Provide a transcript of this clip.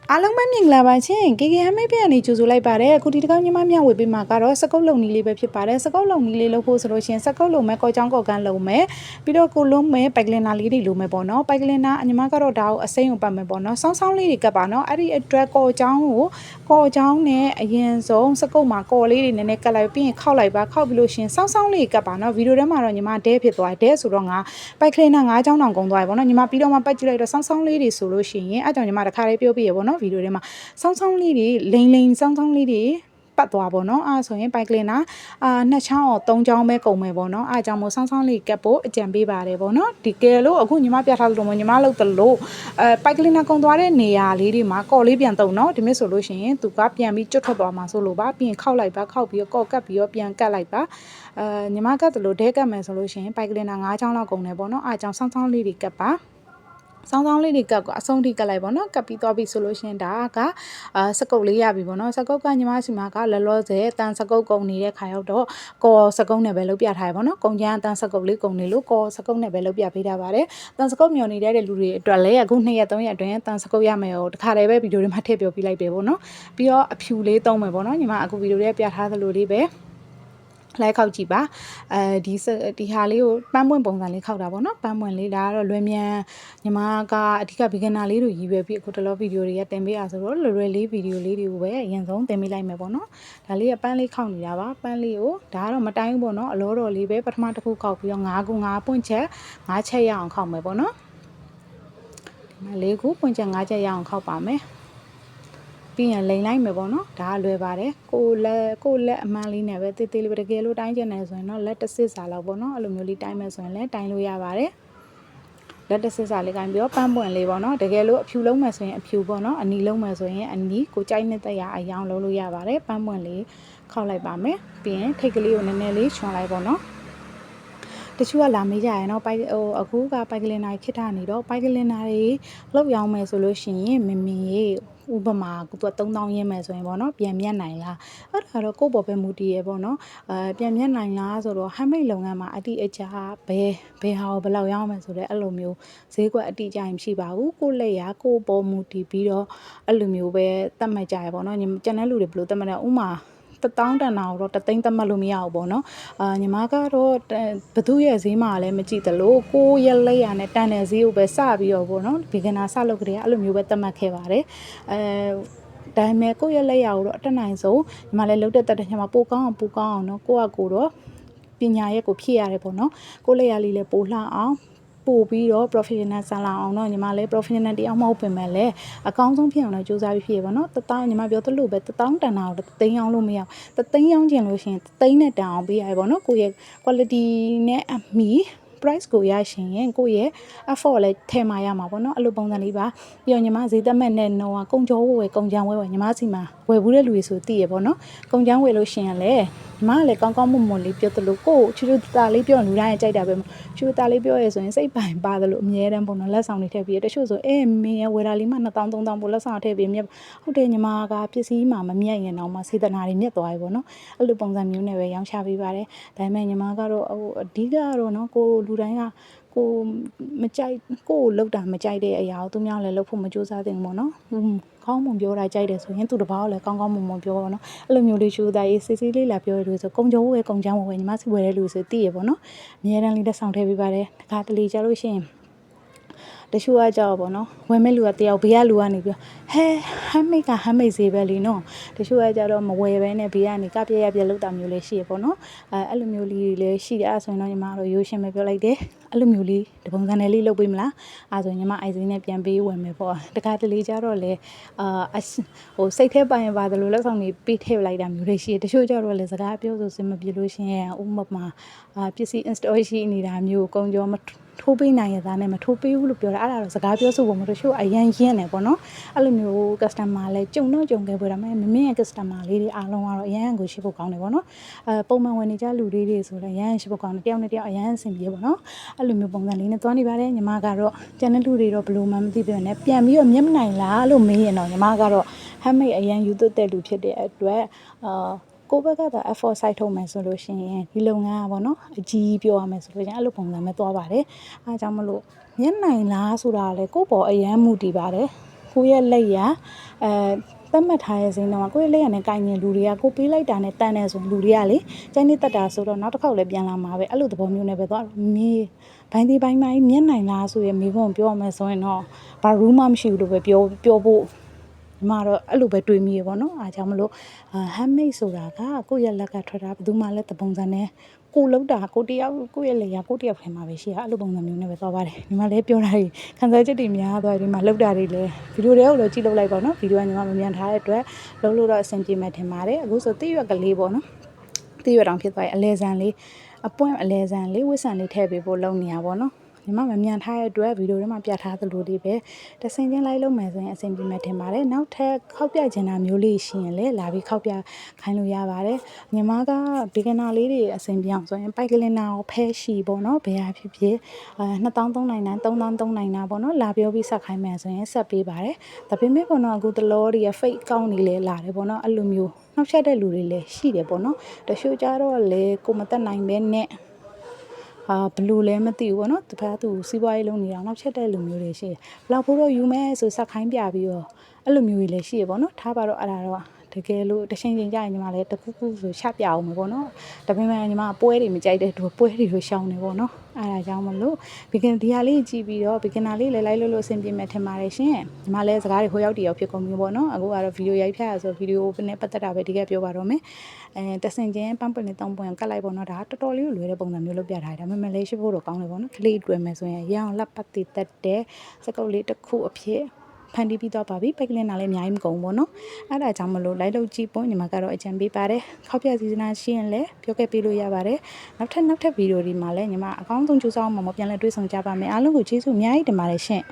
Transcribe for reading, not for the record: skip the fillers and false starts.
အားလုံးပဲမြင်လာပါချင်း KKM ပြအနေကြိုဆိုလိုက်ပါတယ်အခုဒီတစ်ခေါက်ညီမမျှဝေပေးမှာကတော့စကုတ်လုံနီးလေးပဲဖြစ်ပါတယ်စကုတ်လုံနီးလေးလုပ်ဖို့ဆိုလို့ရှင်စကုတ်လုံမဲ့ကော်ချောင်းကော်ကန်လုံမဲ့ပြီးတော့ကိုလုံးမဲ့ပိုက်ကလင်နာလေးတွေလုံမဲ့ပေါ့နော်ပိုက်ကလင်နာညီမကတော့ဒါကိုအစိမ်းကိုပတ်မဲ့ပေါ့နော်စောင်းစောင်းလေးတွေကပ်ပါနော်အဲ့ဒီအတွက်ကော်ချောင်းနဲ့အရင်ဆုံးစကုတ်မှာကော်လေးတွေနည်းနည်းကပ်လိုက်ပြီးရင်ခောက်လိုက်ပါခောက်ပြီးလို့ရှင်စောင်းစောင်းလေးကပ်ပါနော်ဗီဒီယိုထဲမှာတော့ညီမဒဲဖြစ်သွားတယ်ဒဲဆိုတော့ငါပိုက်ကလင်နာ9ချောင်းတောင်ကုန်သွားပြီပေါ့နော်ညီမပြီးတော့မှပတ်ကြည့်လိုက်တော့စောင်းစောင်းလေးတွေဆိုလို့ရှိရင်အဲ့ကြောင့်ညီမတစ်ခါလေးပြောပြရပေါ့နော်ဗီဒီယိုထဲမှာစောင်းစောင်းလေးတွေလိန်စောင်းစောင်းလေးတွေပတ်သွားပေါ့နော်အဲ့ဆိုရင်ပိုက်ကလင်နာ2ချောင်း3ချောင်းပဲကုန်မယ်ပေါ့နော်အဲ့ကြောင့်မို့စောင်းစောင်းလေးကပ်ဖို့အကြံပေးပါတယ်ပေါ့နော်ဒီကဲလို့အခုညီမပြထားလို့ညီမလုပ်တယ်လို့ပိုက်ကလင်နာကုန်သွားတဲ့နေရာလေးတွေမှာကော်လေးပြန်တုံနော်ဒီမျိုးဆိုလို့ရှိရင်သူကပြန်ပြီးကျွတ်ထွက်သွားမှာဆိုလို့ပါပြီးရင်ခောက်လိုက်ပါခောက်ပြီးတော့ကော်ကပ်ပြီးတော့ပြန်ကပ်လိုက်ပါညီမကပ်တယ်လို့ဒဲကပ်မယ်ဆိုလို့ရှိရင်ပိုက်ကလင်နာ9ချောင်းလောက်ကုန်တယ်ပေါ့နော်အဲ့ကြောင့်စောင်းစောင်းလေးတွေကပ်ပါစောင်းစောင်းလေးတွေကပ်ကအဆုံးထိကပ်လိုက်ပေါ့နော်ကပ်ပြီးသွားပြီဆိုလို့ရှင်ဒါကစကုတ်လေးရပြီပေါ့နော်စကုတ်ကညီမစီမကလောလောဆယ်တန်စကုတ်ကုန်နေတဲ့ခါရောက်တော့ကော်စကုတ်နဲ့ပဲလုပ်ပြထားရပေါ့နော်ကုန်ကျန်းတန်စကုတ်လေးကုန်နေလို့ကော်စကုတ်နဲ့ပဲလုပ်ပြပေးထားပါတယ်တန်စကုတ်မျောနေတဲ့လူတွေအတွက်လည်းအခု2ရက်3ရက်အတွင်းတန်စကုတ်ရမယ်ဟိုတခါတည်းပဲဗီဒီယိုတွေမှာထည့်ပြောပြလိုက်ပဲပေါ့နော်ပြီးတော့အဖြူလေးသုံးမယ်ပေါ့နော်ညီမအခုဗီဒီယိုတွေပြထားသလိုလေးပဲလိုက်ခောက်ကြည့်ပါဒီဟာလေးကိုပန်းပွင့်ပုံစံလေးခောက်တာပေါ့နော်ပန်းပွင့်လေးဒါကတော့လွယ်မြန်ညီမကအဓိက beginner လေးတွေကြီးပဲပြီးအခုတလောဗီဒီယိုတွေကတင်ပေးရဆိုတော့လွယ်လေးဗီဒီယိုလေးတွေကိုပဲအရင်ဆုံးတင်ပေးလိုက်မယ်ပေါ့နော်ဒါလေးကပန်းလေးခောက်နေတာပါပန်းလေးကိုဒါကတော့မတိုင်းဘူးပေါ့နော်အလောတော်လေးပဲပထမတစ်ခုခောက်ပြီးတော့9ပွင့်ချက်5ချက်ရအောင်ခောက်မယ်ပေါ့နော်ဒီမှာ4ခုပွင့်ချက်5ချက်ရအောင်ခောက်ပါမယ်ပြီးရင်လိန်လိုက်မယ်ပေါ့နော်ဒါကလွယ်ပါတယ်ကိုလက်အမှန်လေးနဲ့ပဲတေးသေးလေးပဲတကယ်လို့တိုင်းကျင်နေဆိုရင်တော့လက်တစ်စစ်စာလောက်ပေါ့နော်အဲ့လိုမျိုးလေးတိုင်းမယ်ဆိုရင်လည်းတိုင်းလို့ရပါတယ်လက်တစ်စစ်စာလေးကိုင်းပြီးတော့ပန်းပွင့်လေးပေါ့နော်တကယ်လို့အဖြူလုံးမယ်ဆိုရင်အဖြူပေါ့နော်အနီလုံးမယ်ဆိုရင်အနီကိုကြိုက်နေတဲ့ရအယောင်လုံးလို့ရပါတယ်ပန်းပွင့်လေးခောက်လိုက်ပါမယ်ပြီးရင်ထိတ်ကလေးကိုနည်းနည်းလေးချွန်လိုက်ပေါ့နော်တချို့ကလာမေးကြရနော်အခုကပိုက်ကလင်နာခစ်ထားနေတော့ပိုက်ကလင်နာတွေလောက်ရောင်းမယ်ဆိုလို့ရှိရင်မမီဥပမာသူက3000ရင်းမယ်ဆိုရင်ပေါ့နော်ပြန်မြတ်နိုင်လားအဲ့ဒါတော့ကိုယ့်ပေါ်ပဲမူတည်ရပေါ့နော်ပြန်မြတ်နိုင်လားဆိုတော့ဟမ်မိတ်လုပ်ငန်းမှာအတိအကျဘယ်ဟာကိုဘယ်လောက်ရောင်းမယ်ဆိုတော့အဲ့လိုမျိုးဈေးကွက်အတိအကျမရှိပါဘူးကိုယ့်လက်ရကိုယ့်ပေါ်မူတည်ပြီးတော့အဲ့လိုမျိုးပဲတတ်မှတ်ကြရပေါ့နော်ကျန်တဲ့လူတွေဘယ်လိုတတ်မှတ်လဲဥမာ1000တန်တာကိုတော့3သိန်းသတ်မှတ်လို့မရဘူးပေါ့နော်ညီမကတော့ဘသူရဲ့ဈေးမှာလည်းမကြည့်သလိုကိုရဲ့လက်ရနဲ့တန်တဲ့ဈေးကိုပဲစပြီးတော့ပေါ့နော် beginner စလုပ်ကြတဲ့အဲ့လိုမျိုးပဲသတ်မှတ်ခဲ့ပါတယ်ဒါပေမဲ့ကိုယ့်ရဲ့လက်ရကိုတော့အတက်နိုင်ဆုံးညီမလည်းလုပ်တဲ့တက်တဲ့ညမှာပိုကောင်းအောင်နော်ကိုတော့ပညာရဲ့ကိုဖြည့်ရတယ်ပေါ့နော်ကိုလက်ရလေးလည်းပိုလှအောင်ပို့ပြီးတော့ professional ဆန်လာအောင်တော့ညီမလည်း professional တရားမဟုတ်ပင်မဲ့လည်းအကောင်းဆုံးဖြစ်အောင်တော့စူးစမ်းပြီးဖြစ်ရပါတော့1000ညီမပြောသလိုပဲ1000တန်တာကို3သိန်းအောင်လို့မရဘူး3သိန်းအောင်ကျင်လို့ရှိရင်3သိန်းနဲ့တန်အောင်ပေးရပါတော့ကိုရဲ့ quality နဲ့အမီprice ကိုရရှင်ရင်ကိုရဲ့ effort လည်းထည့်မှရမှာပေါ့နော်အဲ့လိုပုံစံလေးပါပြီးတော့ညီမဈေးသက်မဲ့နဲ့တော့ကုံကြောဝယ်ကုံချံဝယ်ညီမစီမှာဝယ်ဘူးတဲ့လူတွေဆိုသိရပေါ့နော်ကုံချံဝယ်လို့ရှင်ရလဲညီမကလည်းကောင်းမွန်လေးပြောသလိုကိုချူတာလေးပြောလူတိုင်းကြိုက်တာပဲချူတာလေးပြောရဲဆိုရင်စိတ်ပိုင်ပါသလိုအမြဲတမ်းပေါ့နော်လက်ဆောင်တွေထည့်ပြီးတချို့ဆိုမင်းရဲ့ဝယ်တာလေးမှ2000 3000ပို့လက်ဆောင်ထည့်ပြီးမြတ်ဟုတ်တယ်ညီမကပစ္စည်းမှမမြတ်ရင်တော့မှစေတနာတွေမြတ်သွားပြီပေါ့နော်အဲ့လိုပုံစံမျိုးနဲ့ပဲရောင်းချပေးပါတယ်ဒါပေမဲ့ညီမကတော့အဓိကကတော့နော်ကိုလူတိုင်းကကိုမကြိုက်ကိုလောက်တာမကြိုက်တဲ့အရာကိုသူများလည်းလုပ်ဖို့မကြိုးစားသင့်ဘူးပေါ့နော်ကောင်းမွန်ပြောတာကြိုက်တယ်ဆိုရင်သူတပောက်လည်းကောင်းမွန်ပြောပါတော့အဲ့လိုမျိုးလေးရှိုးသားရေးစစ်လေးလာပြောရလို့ဆိုကုံကြောဝယ်ကုံချမ်းဝယ်ညီမစီဝယ်တဲ့လူဆိုသိရပေါ့နော်အများတန်းလေးတက်ဆောင်ထည့်ပေးပါတယ်တခါတလေကြလို့ရှိရင်တချို့ကကြောက်ပေါ့နော်ဝယ်မဲ့လူကတယောက်ဘေးကလူကနေပြောဟမ်မိတ်ဈေးပဲလीနော်တချို့ကကြတော့မဝယ်ပဲနဲ့ဘေးကနေကပြက်လောက်တာမျိုးလေးရှိရပေါ့နော်အဲ့လိုမျိုးလေးလည်းရှိတယ်အဲ့ဆိုရင်တော့ညီမတို့ရိုးရှင်းပဲပြောလိုက်တယ်အဲ့လိုမျိုးလေးဒီပုံစံနဲ့လေးလုပ်ပေးမလားအဲ့ဆိုညီမအိုင်စင်းနဲ့ပြန်ပေးဝယ်မယ်ပေါ့တခါတလေကြတော့လေဟိုစိတ်ထဲပိုင်ပါတယ်လို့လက်ဆောင်တွေပေးထည့်လိုက်တာမျိုးတွေရှိတယ်တချို့ကြတော့လေစကားပြောဆိုစင်မပြေလို့ရှင်ဥပမာပစ္စည်း install ရှိနေတာမျိုးကုံကြောမထိုးပေးနိုင်ရတာနဲ့မထိုးပေးဘူးလို့ပြောတာအဲ့ဒါတော့စကားပြောဆိုပုံမတို့ရှို့အရန်ရင်းနေပေါ့နော်အဲ့လိုမျိုး customer လဲကြုံခဲ့ပေါ်တာမင်းရဲ့ customer လေးတွေအားလုံးကတော့အရန်ကိုရှိဖို့ကောင်းတယ်ပေါ့နော်ပုံမှန်ဝင်နေကြလူတွေဆိုလည်းအရန်ရှိဖို့ကောင်းတယ်တယောက်နဲ့တယောက်အရန်အဆင်ပြေပေါ့နော်အဲ့လိုမျိုးပုံစံလေးနဲ့သွားနေပါတယ်ညီမကတော့ကျန်တဲ့လူတွေတော့ဘလို့မှမသိပြနဲ့ပြန်ပြီးတော့မျက်မနိုင်လားလို့မေးရင်တော့ညီမကတော့ handmade အရန်ယူသွတ်တဲ့လူဖြစ်တဲ့အတွက်ကိုဘက်ကသာ effort site ထုတ်မယ်ဆိုလို့ရှိရင်ဒီလုပ်ငန်းကပေါ့နော်အကြီးပြောရမယ်ဆိုလို့ရှိရင်အဲ့လိုပုံစံပဲသွားပါတယ်အားကြောင့်မလို့မျက်နိုင်လားဆိုတာလေကိုပေါ်အရန်မူတည်ပါတယ် ကိုယ့်ရဲ့လက်ရသတ်မှတ်ထားရဲ့စိမ်းတော့ကိုယ့်ရဲ့လက်ရနဲ့ကိုင်နေလူတွေကကိုပေးလိုက်တာနဲ့တန်းနေဆိုလူတွေကလေကျန်းနေတက်တာဆိုတော့နောက်တစ်ခေါက်လည်းပြန်လာမှာပဲအဲ့လိုသဘောမျိုးနဲ့ပဲသွားမေးဘိုင်းဒီဘိုင်းမျက်နိုင်လားဆိုရမေးဖို့ပြောရမယ်ဆိုရင်တော့ဘာရူးမှမရှိဘူးလို့ပဲပြောဖို့ဒီမှာတော့အဲ့လိုပဲတွေးမိရပေါ့နော်အားကြောင့်မလို့handmade ဆိုတာကကိုယ့်ရဲ့လက်ကထွက်တာဘယ်သူမှလည်းတပုံစံနဲ့ကိုလောက်တာကိုတယောက်ကိုယ့်ရဲ့လေယာကိုတယောက်ထဲမှာပဲရှိရအဲ့လိုပုံစံမျိုးနဲ့ပဲသွားပါတယ်ညီမလည်းပြောတာကြီးခံစားချက်တွေများသွားဒီမှာလောက်တာတွေလည်းဗီဒီယိုတွေကိုလည်းကြည့်လုပ်လိုက်ပါတော့ဗီဒီယိုကညီမမမြန်ထားတဲ့အတွက်လုံးလို့တော့အဆင်ပြေမှထင်ပါတယ်အခုဆိုတိရွက်ကလေးပေါ့နော်တိရွက်တောင်ဖြစ်သွားရဲ့အလဲဆန်လေးအပွင့်အလဲဆန်လေးဝစ်ဆန်လေးထည့်ပေးဖို့လုပ်နေရပါတော့ညီမမမြန်ထားတဲ့အတွက်ဗီဒီယိုထဲမှာပြထားသလိုလေးပဲတဆင်ချင်းလိုက်လုပ်မယ်ဆိုရင်အဆင်ပြေမှထင်ပါတယ်နောက်ထပ်ခောက်ပြချင်တာမျိုးလေးရှိရင်လည်းလာပြီးခောက်ပြခိုင်းလို့ရပါတယ်ညီမကဘေဂနာလေးတွေအဆင်ပြေအောင်ဆိုရင်ပိုက်ကလင်နာကိုဖဲရှိပေါ့နော်ဘယ်ဟာဖြစ်ဖြစ်2399 3399ပေါ့နော်လာပြောပြီးဆက်ခိုင်းမယ်ဆိုရင်ဆက်ပေးပါတယ်ဒါပေမဲ့ပေါ့နော်အခုတလောတွေ fake account တွေလည်းလာတယ်ပေါ့နော်အဲ့လိုမျိုးနောက်ချက်တဲ့လူတွေလည်းရှိတယ်ပေါ့နော်တချို့ကြတော့လေကိုမတက်နိုင်ပဲနဲ့ဘလူလည်းမသိဘူးပေါ့နော်တပတ်သူစီးပွားရေးလုပ်နေအောင်နောက်ချက်တဲ့လူမျိုးတွေရှိတယ်ဘလောက်ဖို့တော့ယူမဲဆိုဆက်ခိုင်းပြပြီးတော့အဲ့လိုမျိုးတွေလည်းရှိရပေါ့နော်ထားပါတော့အဲ့ဒါတော့တကယ်လို့တချိန်ချင်းကြာရင်ညီမလည်းတခုခုဆိုချပြအောင်မယ်ပေါ့နော်ဒါပေမဲ့ညီမပွဲတွေမကြိုက်တဲ့သူပွဲတွေကိုရှောင်နေပေါ့နော်အဲ့ဒါကြောင့်မလို့ဒီဟာလေးကြည့်ပြီးတော့beginnerလေးလည်းလိုက်လို့အဆင်ပြေမယ်ထင်ပါတယ်ရှင်ညီမလည်းစကားတွေဟိုရောက်တရောက်ဖြစ်ကုန်ပြီပေါ့နော်အခုကတော့ဗီဒီယိုရိုက်ဖြတ်ရဆိုဗီဒီယိုနဲ့ပတ်သက်တာပဲဒီကပြောပါတော့မယ်တဆင်ချင်းပန်းပွင့်နဲ့3ပွင့်ကတ်လိုက်ပေါ့နော်ဒါတော်တော်လေးကိုလွယ်တဲ့ပုံစံမျိုးလုပ်ပြထားတယ်ဒါပေမဲ့လေးရှိဖို့တော့ကောင်းတယ်ပေါ့နော်ကလေးတွေ့မယ်ဆိုရင်ရအောင်လက်ပတ်တည်တက်တဲ့စကုတ်လေးတစ်ခုအဖြစ်ဖန်တီးပြီးတော့ပါပြီပိုက်ကလင်နာလည်းအများကြီးမကုန်ဘူးเนาะအဲ့ဒါကြောင့်မလို့လိုက်လို့ကြည့်ပေါ့ညီမကတော့အကြံပေးပါတယ်ခောက်ပြစီစဉ်ရှိရင်လည်းပြောခဲ့ပေးလို့ရပါတယ်နောက်ထပ်ဗီဒီယိုဒီမှာလည်းညီမအကောင်းဆုံးကြိုးစားအောင်မပြန်လဲတွေးဆောင်ကြပါမယ်အားလုံးကိုကျေးဇူးအများကြီးတင်ပါတယ်ရှင်